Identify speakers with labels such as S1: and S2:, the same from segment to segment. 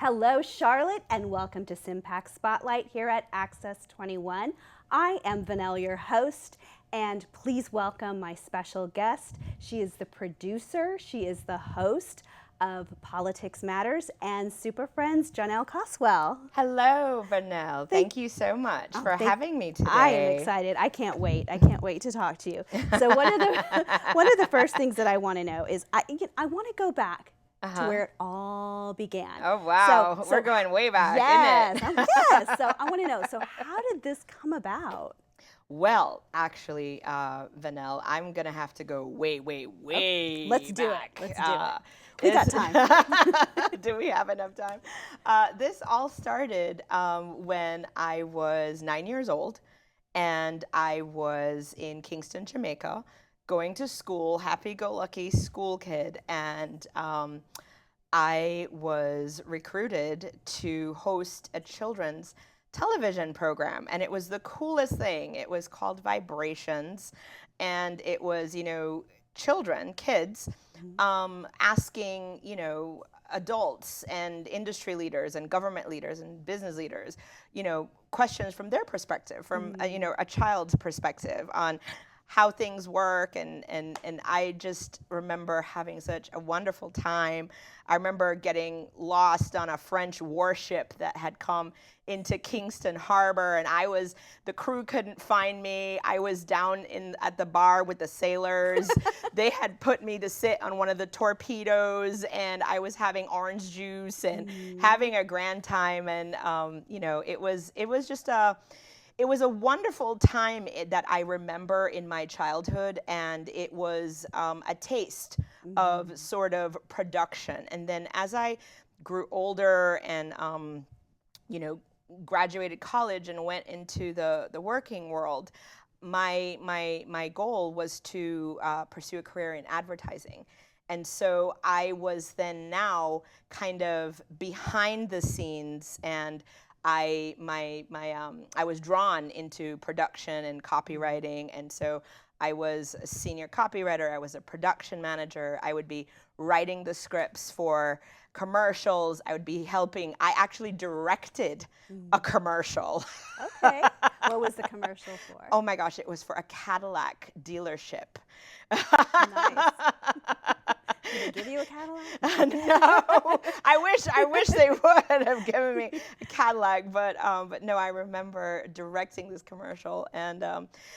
S1: Hello, Charlotte, and welcome to CMPAC Spotlight here at Access 21. I am Vanelle, your host, and please welcome my special guest. She is the producer, she is the host of Politics Matters and Super Friends, Johnelle Causwell.
S2: Hello, Vanelle. Thank you so much for having me today.
S1: I am excited. I can't wait. I can't wait to talk to you. So one of the first things that I want to know is I want to go back to where it all began.
S2: Oh, wow. So we're going way back, isn't it?
S1: Yes. So I want to know, so how did this come about?
S2: Well, actually, Vanelle, I'm going to have to go way
S1: Let's do
S2: back.
S1: it. Let's do it. We got time.
S2: Do we have enough time? This all started when I was 9 years old, and I was in Kingston, Jamaica, going to school, happy-go-lucky school kid, and I was recruited to host a children's television program, and it was the coolest thing. It was called Vibrations, and it was, children, kids, asking, adults and industry leaders and government leaders and business leaders, questions from their perspective, from, a child's perspective on how things work, and I just remember having such a wonderful time. I remember getting lost on a French warship that had come into Kingston Harbor, and the crew couldn't find me. I was down at the bar with the sailors. They had put me to sit on one of the torpedoes, and I was having orange juice and having a grand time, and it was just it was a wonderful time that I remember in my childhood, and it was a taste of sort of production. And then as I grew older and, graduated college and went into the working world, my goal was to pursue a career in advertising. And so I was then now kind of behind the scenes, and I was drawn into production and copywriting, and so I was a senior copywriter, I was a production manager, I would be writing the scripts for commercials, I actually directed a commercial.
S1: Okay. What was the commercial for?
S2: Oh my gosh, it was for a Cadillac dealership.
S1: Nice. Did they give you a Cadillac?
S2: No, I wish they would have given me a Cadillac, but no, I remember directing this commercial, and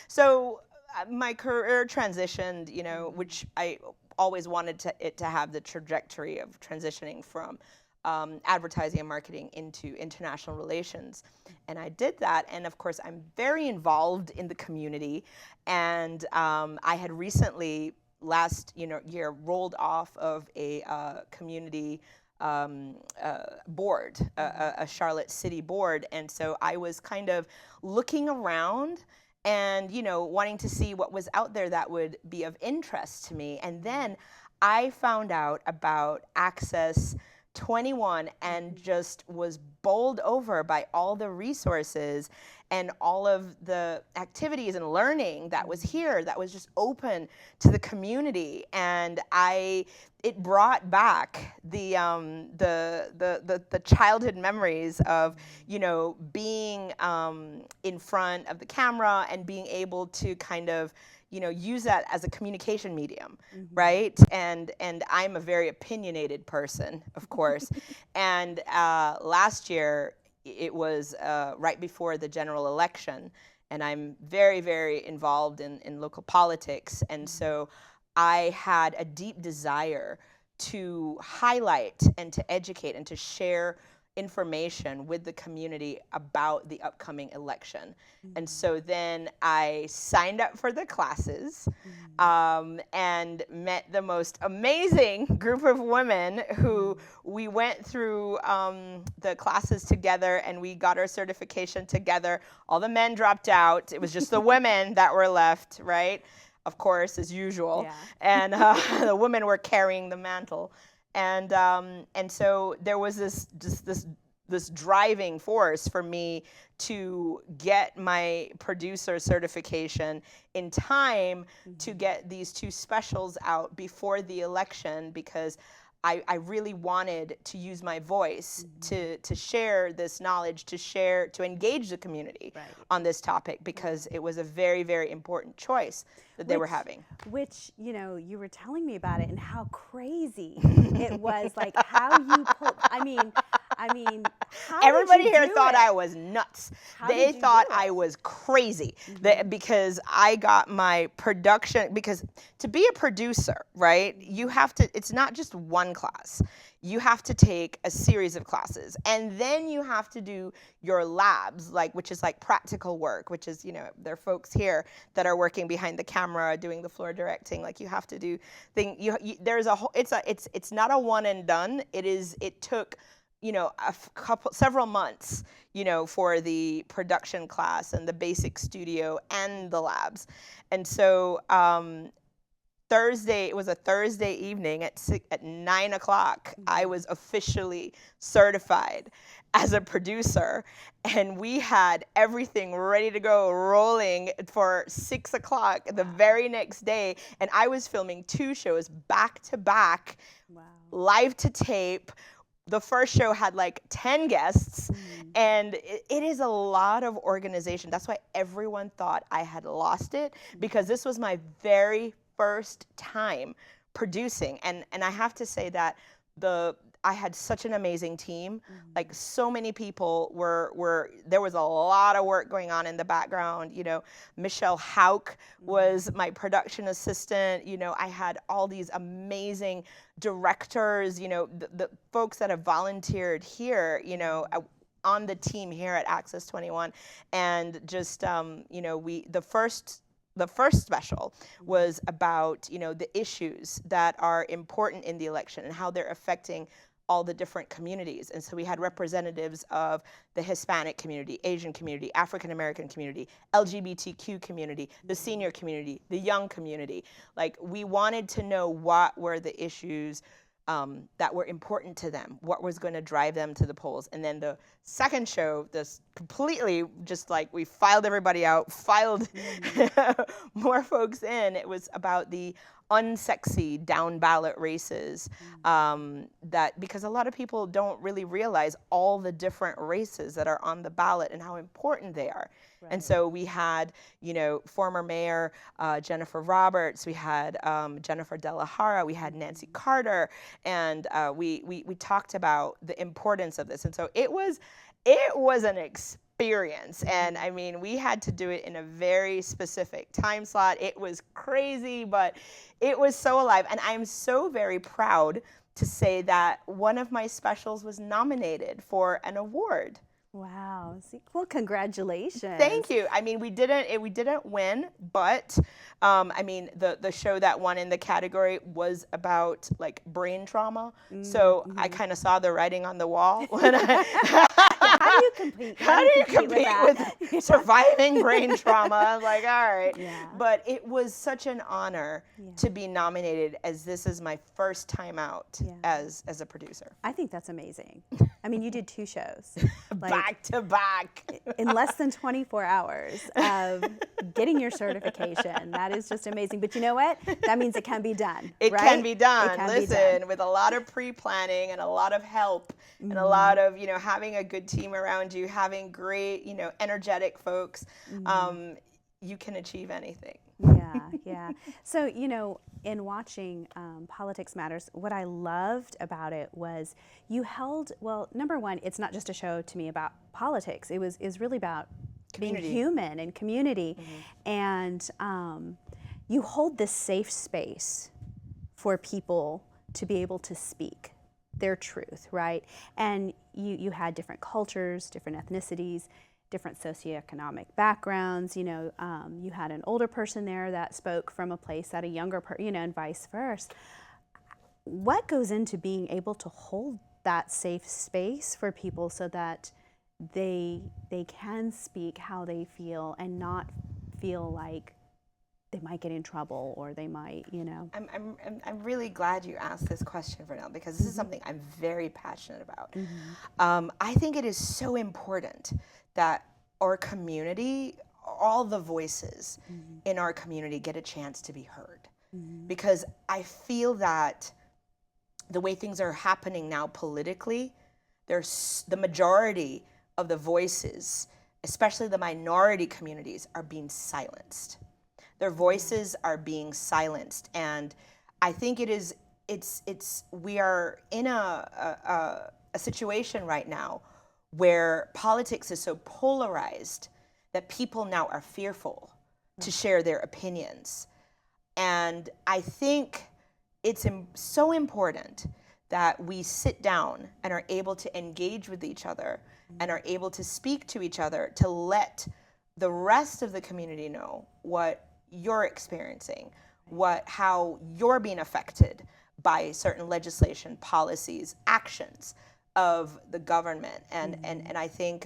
S2: so my career transitioned, which I always wanted it to have the trajectory of transitioning from advertising and marketing into international relations, and I did that. And of course, I'm very involved in the community, and I had recently last year rolled off of a community board, a Charlotte City board, and so I was kind of looking around and wanting to see what was out there that would be of interest to me. And then I found out about Access 21 and just was bowled over by all the resources and all of the activities and learning that was here, that was just open to the community. And it brought back the childhood memories of being in front of the camera and being able to kind of use that as a communication medium, right? And I'm a very opinionated person, of course. And last year, it was right before the general election, and I'm very, very involved in local politics. And so I had a deep desire to highlight and to educate and to share information with the community about the upcoming election. And so then I signed up for the classes and met the most amazing group of women who we went through the classes together, and we got our certification together. All the men dropped out. It was just the women that were left, right? Of course, as usual.
S1: Yeah.
S2: And the women were carrying the mantle. And so there was this driving force for me to get my producer certification in time to get these two specials out before the election, because I really wanted to use my voice to share this knowledge, to engage the community on this topic, because it was a very, very important choice that they were having.
S1: Which, you know, you were telling me about it and how crazy it was, like how you pulled, I mean, how
S2: everybody
S1: did you
S2: here
S1: do
S2: thought
S1: it?
S2: I was nuts.
S1: How
S2: They
S1: did you
S2: thought
S1: do it?
S2: I was crazy because I got my production, because to be a producer, right, you have to, it's not just one class. You have to take a series of classes, and then you have to do your labs, which is like practical work, which is, you know, there are folks here that are working behind the camera doing the floor directing. Like, you have to do there's a whole, it's not a one and done. It took, you know, several months, you know, for the production class and the basic studio and the labs. And so it was a Thursday evening at 9 o'clock, I was officially certified as a producer, and we had everything ready to go, rolling for 6 o'clock the very next day. And I was filming 2 shows back to back, live to tape. The first show had like 10 guests, and it is a lot of organization. That's why everyone thought I had lost it, because this was my very first time producing. And I have to say that I had such an amazing team. Like, so many people there was a lot of work going on in the background. You know, Michelle Hauk was my production assistant. You know, I had all these amazing directors, you know, the folks that have volunteered here, you know, on the team here at Access 21. And just, you know, the first special was about, you know, the issues that are important in the election and how they're affecting all the different communities. And so we had representatives of the Hispanic community, Asian community, African American community, LGBTQ community, the senior community, the young community. Like, we wanted to know what were the issues that were important to them, what was going to drive them to the polls. And then the second show, this completely just like, we filed everybody out, filed more folks in. It was about the unsexy down ballot races, because a lot of people don't really realize all the different races that are on the ballot and how important they are. And so we had, you know, former Mayor Jennifer Roberts, we had Jennifer De La Hara, we had Nancy Carter, and we talked about the importance of this. And so it was an experience. And I mean, we had to do it in a very specific time slot. It was crazy, but it was so alive. And I'm so very proud to say that one of my specials was nominated for an award.
S1: Wow. Well, congratulations.
S2: Thank you. I mean, we didn't win, but I mean, the show that won in the category was about like brain trauma. So I kind of saw the writing on the wall when
S1: How do you compete?
S2: How do you compete with surviving brain trauma? I was like, all right.
S1: Yeah.
S2: But it was such an honor to be nominated, as this is my first time out as a producer.
S1: I think that's amazing. I mean, you did 2 shows.
S2: Back to back.
S1: In less than 24 hours of getting your certification. That is just amazing. But you know what? That means it can be done.
S2: It
S1: right?
S2: can be done.
S1: It can
S2: Listen,
S1: be done.
S2: with a lot of pre-planning and a lot of help and a lot of, you know, having a good team around you, having great, you know, energetic folks, you can achieve anything.
S1: Yeah. So, you know, in watching Politics Matters, what I loved about it was you held, well, number one, it's not just a show to me about politics. It was really about
S2: Community.
S1: being human and community. And you hold this safe space for people to be able to speak their truth, right? And you had different cultures, different ethnicities, different socioeconomic backgrounds. You know, you had an older person there that spoke from a place that a younger person, you know, and vice versa. What goes into being able to hold that safe space for people so that they can speak how they feel and not feel like they might get in trouble or they might, you know?
S2: I'm really glad you asked this question, Vanelle, because this is something I'm very passionate about. I think it is so important that our community, all the voices in our community get a chance to be heard. Because I feel that the way things are happening now politically, the majority of the voices, especially the minority communities, are being silenced. Their voices are being silenced, and I think we are in a situation right now where politics is so polarized that people now are fearful to share their opinions. And I think it's so important that we sit down and are able to engage with each other and are able to speak to each other to let the rest of the community know what you're experiencing, how you're being affected by certain legislation, policies, actions of the government. And I think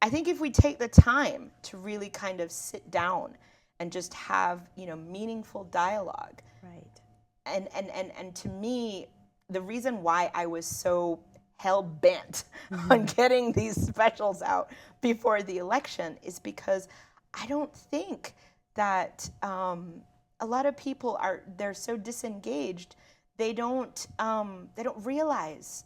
S2: if we take the time to really kind of sit down and just have, meaningful dialogue.
S1: Right.
S2: And to me, the reason why I was so hell-bent on getting these specials out before the election is because I don't think that a lot of people they're so disengaged, they don't realize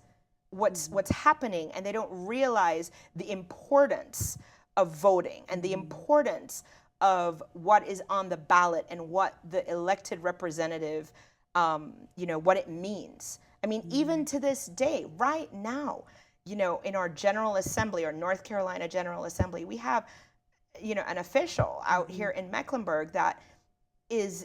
S2: what's happening, and they don't realize the importance of voting and the importance of what is on the ballot and what the elected representative, what it means. I mean, even to this day, right now, in our General Assembly, or North Carolina General Assembly, we have, an official out here in Mecklenburg that is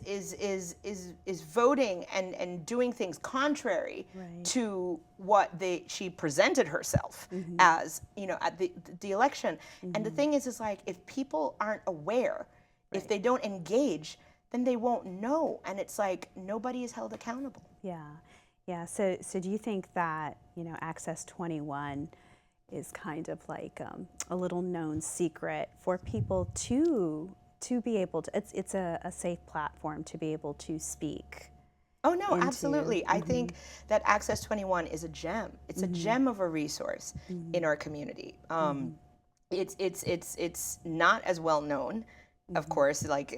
S2: voting and doing things contrary to what she presented herself as, at the election. And the thing is like, if people aren't aware, if they don't engage, then they won't know. And it's like, nobody is held accountable.
S1: Yeah. So do you think that, Access 21 is kind of like a little known secret for people to be able to, it's a safe platform to be able to speak?
S2: Oh no, absolutely. I think that Access 21 is a gem. It's a gem of a resource in our community. It's not as well known, of course, like,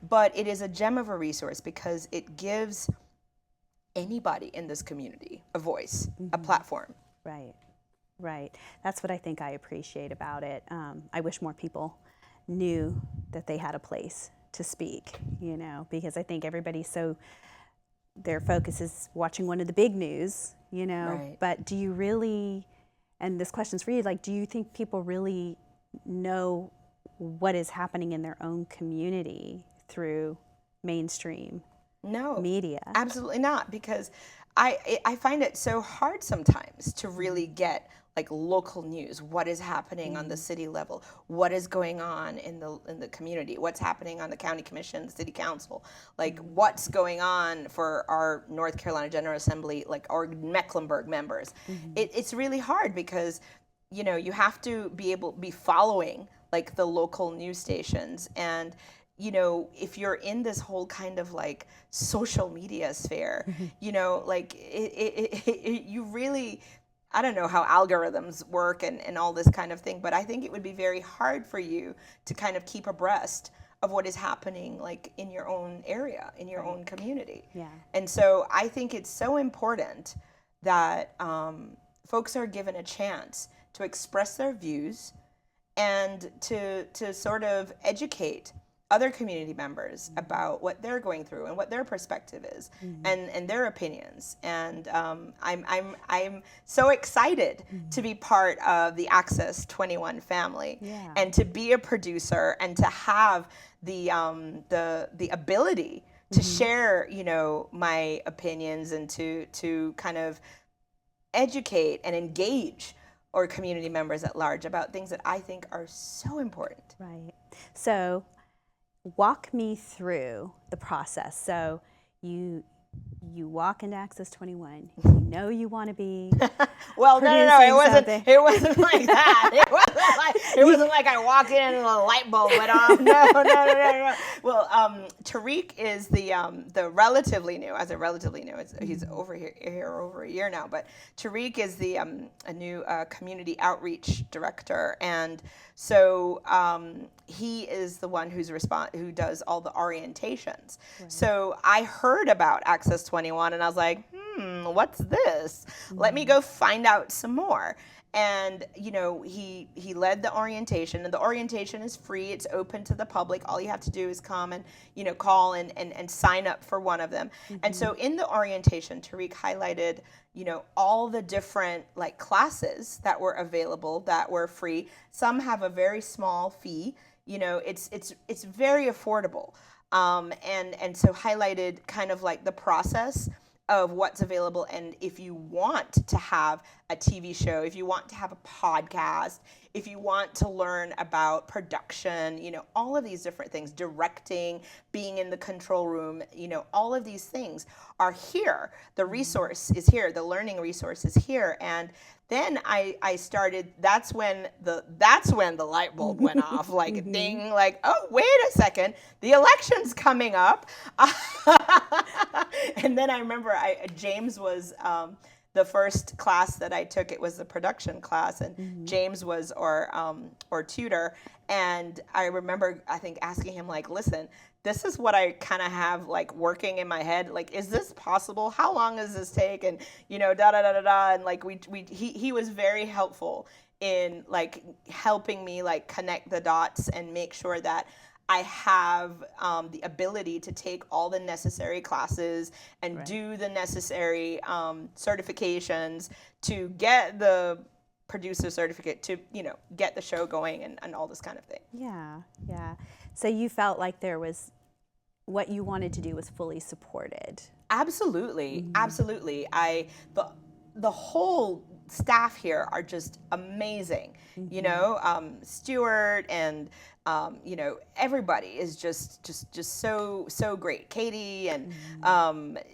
S2: but it is a gem of a resource because it gives anybody in this community a voice, a platform.
S1: Right. That's what I think I appreciate about it. I wish more people knew that they had a place to speak, because I think their focus is watching one of the big news, but do you really, and this question's for you, like, do you think people really know what is happening in their own community through mainstream media?
S2: Absolutely not, because I find it so hard sometimes to really get like local news, what is happening on the city level, what is going on in the community, what's happening on the county commission, the city council, like what's going on for our North Carolina General Assembly, like our Mecklenburg members. It's really hard because you have to be following like the local news stations, and if you're in this whole kind of like social media sphere, like you really, I don't know how algorithms work and all this kind of thing, but I think it would be very hard for you to kind of keep abreast of what is happening like in your own area, in your own community. And so I think it's so important that folks are given a chance to express their views and to sort of educate other community members about what they're going through and what their perspective is and their opinions. And I'm so excited to be part of the Access 21 family and to be a producer and to have the ability to share, my opinions and to kind of educate and engage our community members at large about things that I think are so important.
S1: Right. So walk me through the process. So you walk into Access 21, you want to be
S2: well, no, it wasn't like that. It wasn't like I walked in and a light bulb went off. No. Well, Tariq is the relatively new, he's over here over a year now, but Tariq is the a new community outreach director, and so he is the one who does all the orientations. So I heard about Access Access 21, and I was like, what's this? Let me go find out some more. And, you know, he led the orientation, and the orientation is free. It's open to the public. All you have to do is come and, you know, call and sign up for one of them. And so in the orientation, Tariq highlighted, you know, all the different like classes that were available that were free. Some have a very small fee. You know, it's very affordable. And so highlighted kind of like the process of what's available, and if you want to have a TV show, if you want to have a podcast, if you want to learn about production, you know, all of these different things, directing, being in the control room, you know, all of these things are here. The resource is here, the learning resource is here. And then I started, that's when the light bulb went off, like ding, like, oh, wait a second, the election's coming up. And then I remember James was the first class that I took. It was the production class, and James was our tutor. And I remember, I think, asking him, like, listen, this is what I kind of have like working in my head. Like, is this possible? How long does this take? And, you know, da da da da da. And like he was very helpful in like helping me like connect the dots and make sure that I have the ability to take all the necessary classes and do the necessary certifications to get the producer certificate, to, you know, get the show going and all this kind of thing. Yeah.
S1: So you felt like there was, what you wanted to do was fully supported.
S2: Absolutely. The whole staff here are just amazing. You know, Stuart and you know, everybody is just so great. Katie and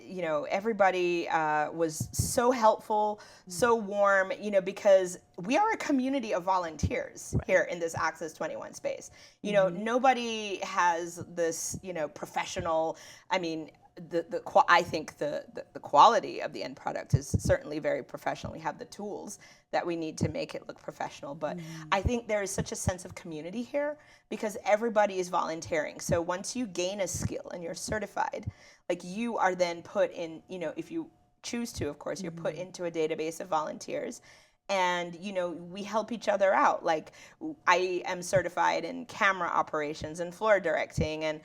S2: you know, everybody was so helpful, so warm, you know, because we are a community of volunteers here in this Access 21 space. You know, nobody has this, you know, professional, I mean, I think the quality of the end product is certainly very professional. We have the tools that we need to make it look professional, but I think there is such a sense of community here because everybody is volunteering. So once you gain a skill and you're certified, like, you are then put in, you know, if you choose to, of course, you're put into a database of volunteers. And, you know, we help each other out. Like, I am certified in camera operations and floor directing and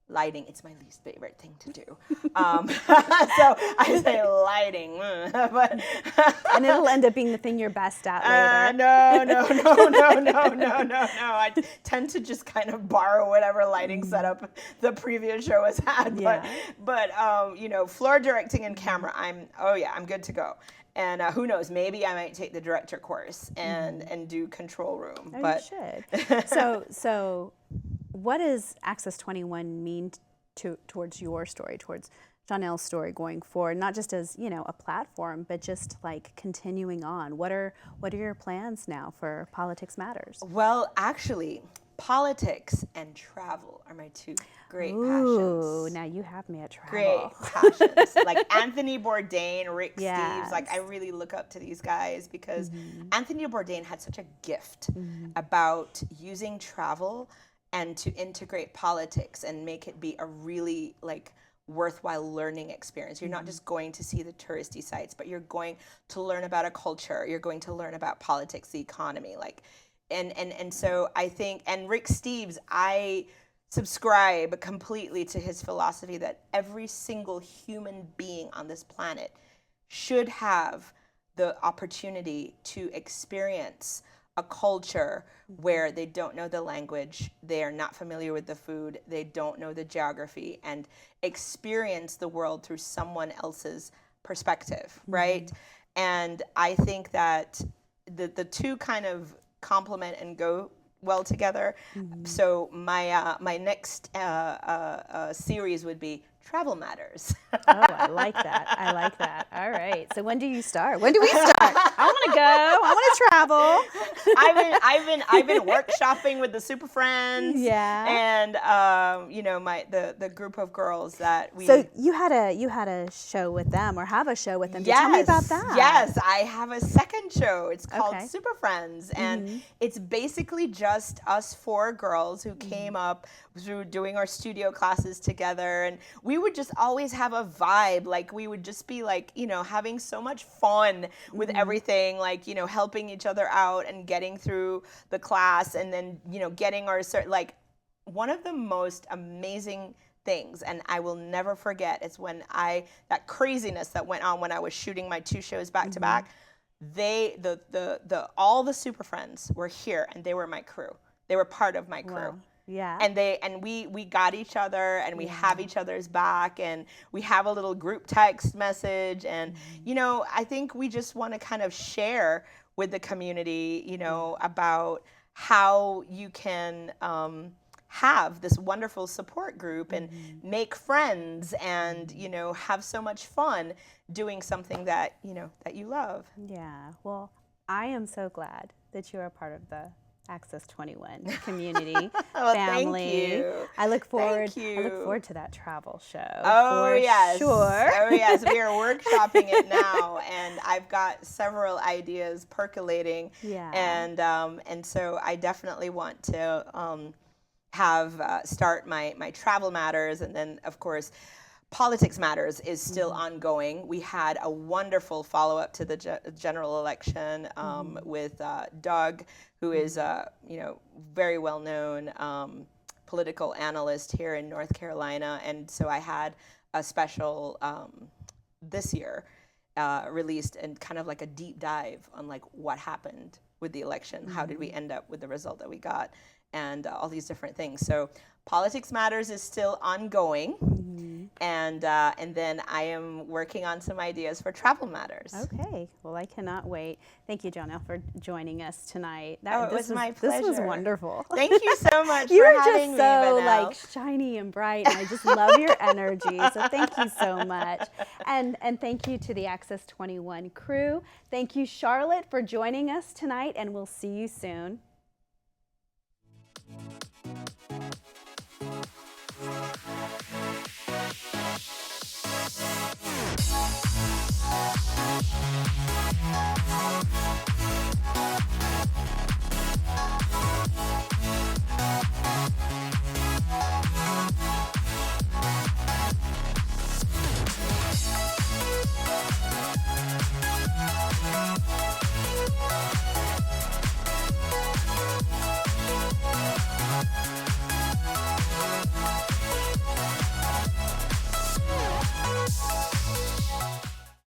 S2: lighting. It's my least favorite thing to do. So I say lighting, but
S1: and it'll end up being the thing you're best at later.
S2: No. I tend to just kind of borrow whatever lighting setup the previous show has had. But you know, floor directing and camera, I'm good to go. And who knows, maybe I might take the director course and do control room.
S1: But you should. So what does Access 21 mean towards your story, towards Johnelle's story going forward? Not just as, you know, a platform, but just like continuing on. What are your plans now for Politics Matters?
S2: Well, actually, politics and travel are my two great passions.
S1: Ooh, now you have me at travel.
S2: Great passions. Like Anthony Bourdain, Rick Steves, like I really look up to these guys because Anthony Bourdain had such a gift about using travel and to integrate politics and make it be a really like worthwhile learning experience. You're not just going to see the touristy sites, but you're going to learn about a culture. You're going to learn about politics, the economy, like, and so I think, and Rick Steves, I subscribe completely to his philosophy that every single human being on this planet should have the opportunity to experience a culture where they don't know the language, they are not familiar with the food, they don't know the geography, and experience the world through someone else's perspective, right? And I think that the two kind of complement and go well together. So my next series would be Travel Matters.
S1: Oh, I like that. All right. So when do you start? When do we start? I want to go. I want to travel.
S2: I've been workshopping with the Super Friends.
S1: Yeah.
S2: And you know, the group of girls that we.
S1: So you had a show with them, or have a show with them.
S2: Yes.
S1: Tell me about that.
S2: Yes, I have a second show. It's called Super Friends, and it's basically just us four girls who came up through doing our studio classes together, and we we would just always have a vibe. Like we would just be like, you know, having so much fun with everything, like, you know, helping each other out and getting through the class, and then, you know, getting our like one of the most amazing things, and I will never forget, is when that craziness that went on when I was shooting my 2 shows back to back. All the Super Friends were here, and they were my crew. They were part of my crew.
S1: Wow. Yeah.
S2: And we got each other, and we have each other's back, and we have a little group text message, and you know, I think we just want to kind of share with the community, you know, about how you can have this wonderful support group and make friends, and you know, have so much fun doing something that, you know, that you love.
S1: Yeah. Well, I am so glad that you are part of the Access 21 community
S2: Well,
S1: family.
S2: thank you.
S1: I look forward.
S2: Thank you.
S1: I look forward to that travel show.
S2: Oh
S1: for
S2: yes,
S1: sure.
S2: Oh yes, we are workshopping it now, and I've got several ideas percolating.
S1: Yeah.
S2: And so I definitely want to start my Travel Matters, and then of course Politics Matters is still ongoing. We had a wonderful follow-up to the general election with Doug, who is you know, very well-known political analyst here in North Carolina, and so I had a special this year released, and kind of like a deep dive on like what happened with the election, how did we end up with the result that we got, and all these different things. So Politics Matters is still ongoing, and then I am working on some ideas for Travel Matters.
S1: Okay. Well, I cannot wait. Thank you, Johnelle, for joining us tonight.
S2: It was my pleasure.
S1: This was wonderful.
S2: Thank you so much
S1: You
S2: for
S1: were
S2: having
S1: just
S2: me,
S1: so
S2: Vanelle.
S1: like shiny and bright, and I just love your energy. So thank you so much, and thank you to the Access 21 crew. Thank you, Charlotte, for joining us tonight, and we'll see you soon.